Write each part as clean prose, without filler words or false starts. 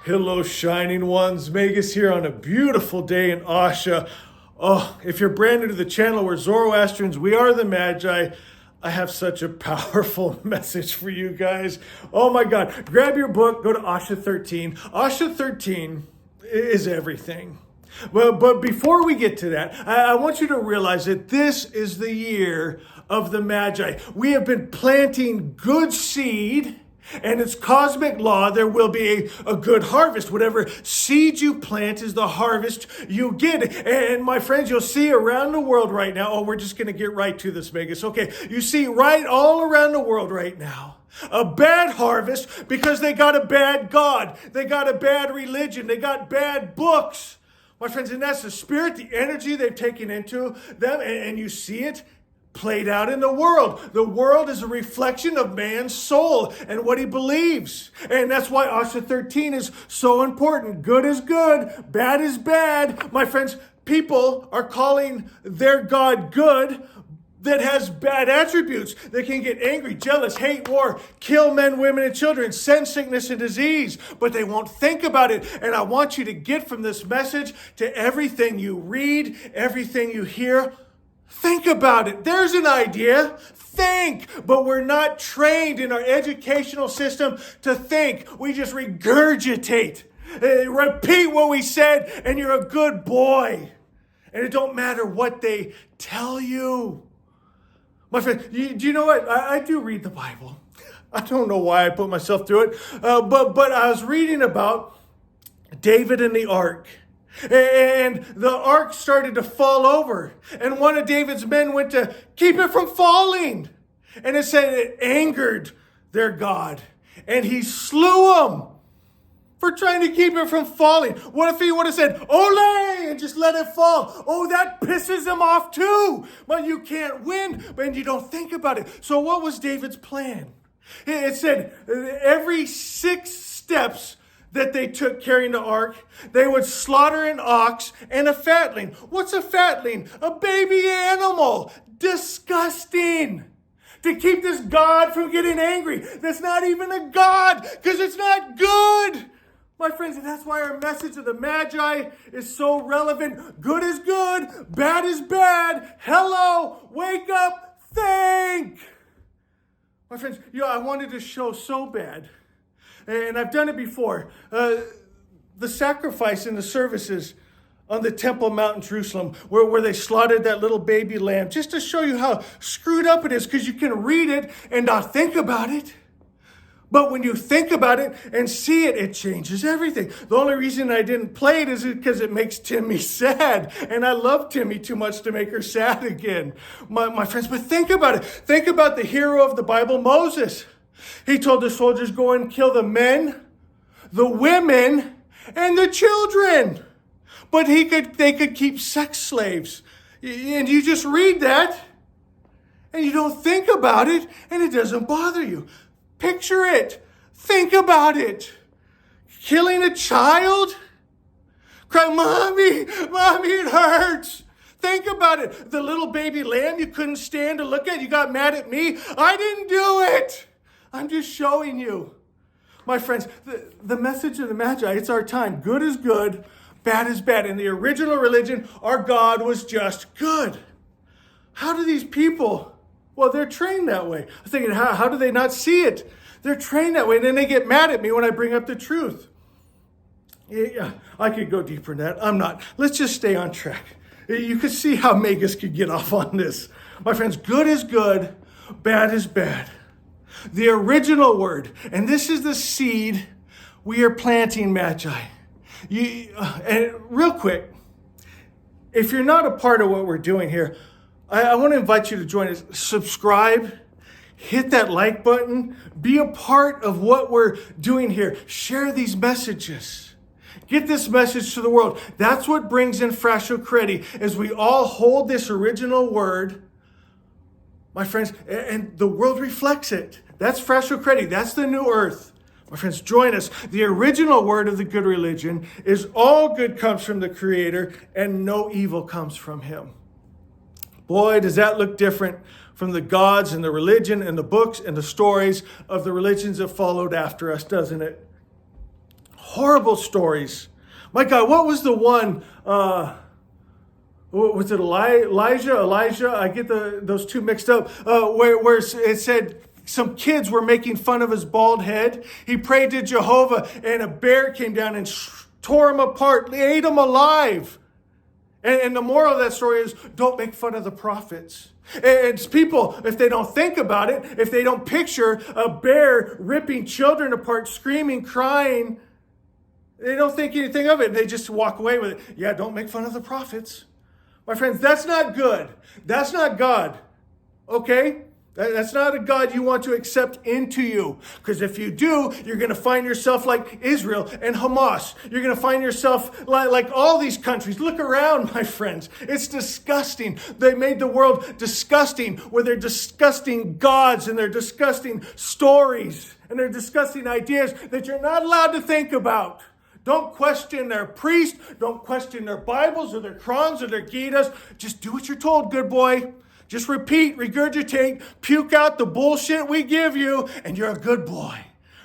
Hello, shining ones. Magus here on a beautiful day in Asha. Oh, if you're brand new to the channel, we're Zoroastrians. We are the Magi. I have such a powerful message for you guys. Oh my God. Grab your book, go to Asha 13. Asha 13 is everything. But before we get to that, I want you to realize that this is the year of the Magi. We have been planting good seed. And it's cosmic law, there will be a good harvest. Whatever seed you plant is the harvest you get. And my friends, you'll see around the world right now. Oh, we're just going to get right to this, Magus. Okay, you see right all around the world right now. A bad harvest because they got a bad God. They got a bad religion. They got bad books. My friends, and that's the spirit, the energy they've taken into them. And you see it played out in the world. The world is a reflection of man's soul and what he believes. And that's why Asha 13 is so important. Good is good, bad is bad. My friends, people are calling their God good that has bad attributes. They can get angry, jealous, hate, war, kill men, women, and children, send sickness and disease, but they won't think about it. And I want you to get from this message to everything you read, everything you hear. Think about it. There's an idea. Think. But we're not trained in our educational system to think. We just regurgitate. Repeat what we said and you're a good boy. And it don't matter what they tell you. My friend, do you know what? I do read the Bible. I don't know why I put myself through it. But I was reading about David and the ark. And the ark started to fall over. And one of David's men went to keep it from falling. And it said it angered their God. And he slew him for trying to keep it from falling. What if he would have said, "Ole," and just let it fall? Oh, that pisses him off too. But you can't win, and you don't think about it. So what was David's plan? It said every 6 steps that they took carrying the ark, they would slaughter an ox and a fatling. What's a fatling? A baby animal. Disgusting. To keep this God from getting angry. That's not even a God, because it's not good. My friends, and that's why our message of the Magi is so relevant. Good is good, bad is bad. Hello, wake up, think. My friends, I wanted to show so bad. And I've done it before. The sacrifice in the services on the Temple Mount in Jerusalem, where they slaughtered that little baby lamb, just to show you how screwed up it is, because you can read it and not think about it. But when you think about it and see it, it changes everything. The only reason I didn't play it is because it makes Timmy sad. And I love Timmy too much to make her sad again. My friends, but think about it. Think about the hero of the Bible, Moses. He told the soldiers, go and kill the men, the women, and the children. But they could keep sex slaves. And you just read that, and you don't think about it, and it doesn't bother you. Picture it. Think about it. Killing a child? Cry, Mommy, it hurts. Think about it. The little baby lamb you couldn't stand to look at, you got mad at me. I didn't do it. I'm just showing you. My friends, the message of the Magi, it's our time. Good is good, bad is bad. In the original religion, our God was just good. How do these people, well, they're trained that way. I'm thinking, how do they not see it? They're trained that way, and then they get mad at me when I bring up the truth. Yeah, I could go deeper in that. I'm not. Let's just stay on track. You could see how Magus could get off on this. My friends, good is good, bad is bad. The original word, and this is the seed we are planting, Magi. And real quick, if you're not a part of what we're doing here, I want to invite you to join us. Subscribe, hit that like button, be a part of what we're doing here. Share these messages. Get this message to the world. That's what brings in Frasho Credi, as we all hold this original word, my friends, and the world reflects it. That's Frasho Credi. That's the new earth. My friends, join us. The original word of the good religion is all good comes from the Creator and no evil comes from Him. Boy, does that look different from the gods and the religion and the books and the stories of the religions that followed after us, doesn't it? Horrible stories. My God, what was the one? Was it Elijah? I get those two mixed up. Where it said some kids were making fun of his bald head. He prayed to Jehovah, and a bear came down and tore him apart, ate him alive. And the moral of that story is, don't make fun of the prophets. It's people, if they don't think about it, if they don't picture a bear ripping children apart, screaming, crying, they don't think anything of it. They just walk away with it. Yeah, don't make fun of the prophets. My friends, that's not good. That's not God. Okay? That's not a God you want to accept into you. Because if you do, you're going to find yourself like Israel and Hamas. You're going to find yourself like all these countries. Look around, my friends. It's disgusting. They made the world disgusting with their disgusting gods and their disgusting stories and their disgusting ideas that you're not allowed to think about. Don't question their priest. Don't question their Bibles or their Qurans or their Gitas. Just do what you're told, good boy. Just repeat, regurgitate, puke out the bullshit we give you, and you're a good boy.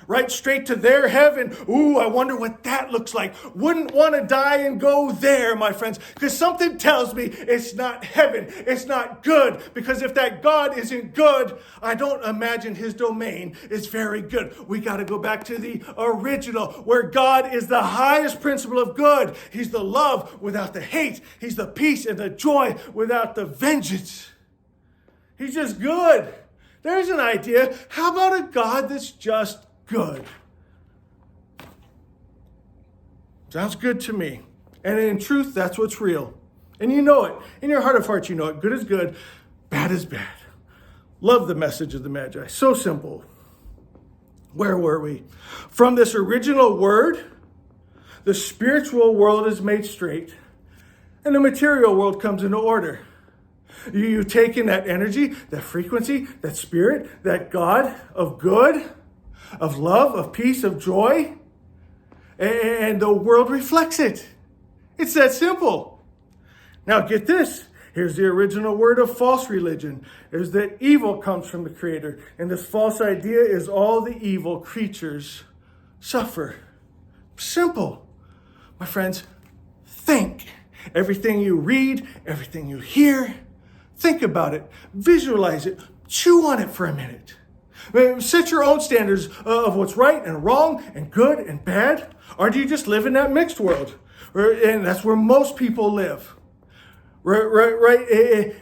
Right straight to their heaven. Ooh, I wonder what that looks like. Wouldn't want to die and go there, my friends, because something tells me it's not heaven. It's not good, because if that God isn't good, I don't imagine his domain is very good. We got to go back to the original, where God is the highest principle of good. He's the love without the hate. He's the peace and the joy without the vengeance. He's just good. There's an idea. How about a God that's just good? Sounds good to me. And in truth, that's what's real. And you know it. In your heart of hearts, you know it. Good is good. Bad is bad. Love the message of the Magi. So simple. Where were we? From this original word, the spiritual world is made straight, and the material world comes into order. You take in that energy, that frequency, that spirit, that God of good, of love, of peace, of joy, and the world reflects it. It's that simple. Now get this. Here's the original word of false religion. Is that evil comes from the Creator. And this false idea is all the evil creatures suffer. Simple. My friends, think. Everything you read, everything you hear, think about it, visualize it, chew on it for a minute. Set your own standards of what's right and wrong and good and bad. Or do you just live in that mixed world? And that's where most people live. Right.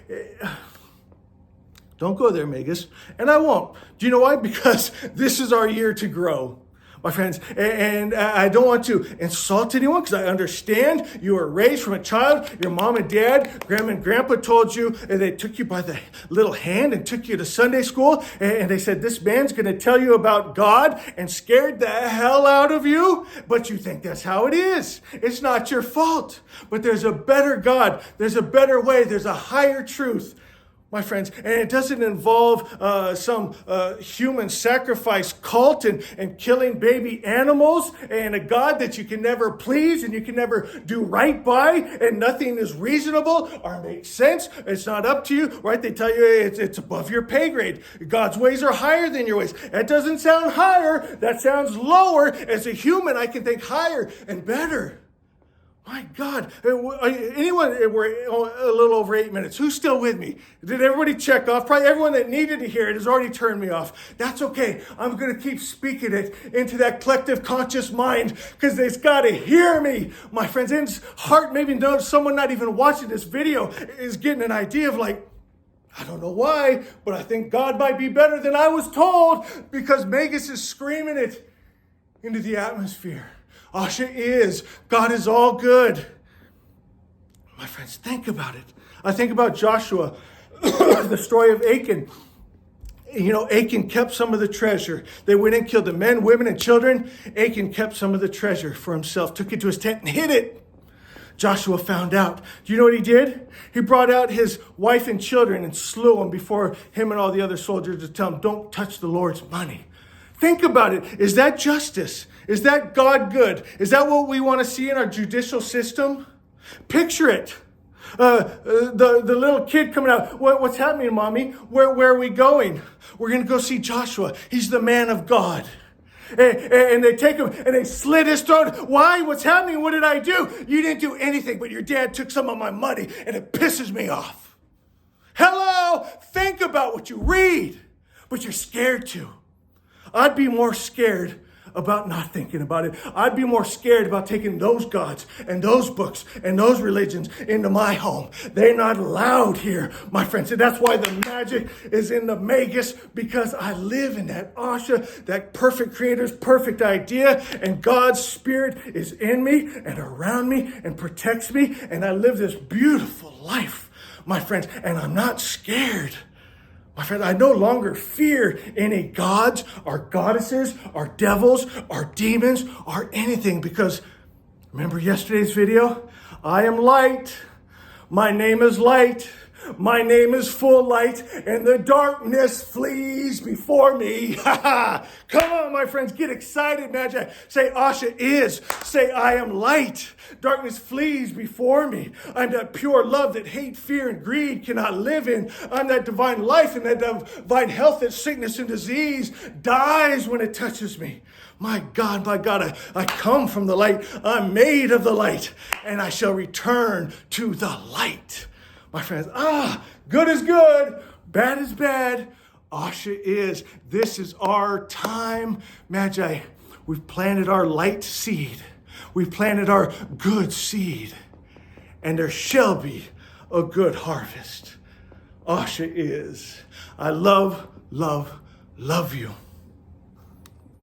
Don't go there, Magus. And I won't. Do you know why? Because this is our year to grow. My friends, and I don't want to insult anyone because I understand you were raised from a child. Your mom and dad, grandma and grandpa told you, and they took you by the little hand and took you to Sunday school. And they said, this man's going to tell you about God, and scared the hell out of you. But you think that's how it is. It's not your fault. But there's a better God. There's a better way. There's a higher truth. My friends, and it doesn't involve some human sacrifice cult and killing baby animals and a God that you can never please and you can never do right by, and nothing is reasonable or makes sense. It's not up to you, right? They tell you it's above your pay grade. God's ways are higher than your ways. That doesn't sound higher. That sounds lower. As a human, I can think higher and better. My God, anyone, we're a little over 8 minutes. Who's still with me? Did everybody check off? Probably everyone that needed to hear it has already turned me off. That's okay. I'm going to keep speaking it into that collective conscious mind because they've got to hear me. My friends, in his heart, maybe someone not even watching this video is getting an idea of like, I don't know why, but I think God might be better than I was told because Magus is screaming it into the atmosphere. Asha is. God is all good. My friends, think about it. I think about Joshua, the story of Achan. You know, Achan kept some of the treasure. They went and killed the men, women, and children. Achan kept some of the treasure for himself, took it to his tent and hid it. Joshua found out. Do you know what he did? He brought out his wife and children and slew them before him and all the other soldiers to tell them, don't touch the Lord's money. Think about it. Is that justice? Is that God good? Is that what we want to see in our judicial system? Picture it. The little kid coming out. What's happening, Mommy? Where are we going? We're going to go see Joshua. He's the man of God. And they take him and they slit his throat. Why? What's happening? What did I do? You didn't do anything, but your dad took some of my money and it pisses me off. Hello? Think about what you read, but you're scared to. I'd be more scared about not thinking about it. I'd be more scared about taking those gods and those books and those religions into my home. They're not allowed here, my friends. And that's why the magic is in the Magus, because I live in that Asha, that perfect creator's perfect idea, and God's spirit is in me and around me and protects me, and I live this beautiful life, my friends, and I'm not scared. My friend, I no longer fear any gods or goddesses or devils or demons or anything, because remember yesterday's video? I am light. My name is light. My name is full light, and the darkness flees before me. Come on, my friends, get excited, Magi. Say, Asha is. Say, I am light. Darkness flees before me. I'm that pure love that hate, fear, and greed cannot live in. I'm that divine life and that divine health that sickness and disease dies when it touches me. My God, I come from the light. I'm made of the light, and I shall return to the light. My friends, good is good, bad is bad. Asha is. This is our time, Magi. We've planted our light seed. We've planted our good seed. And there shall be a good harvest. Asha is. I love, love, love you.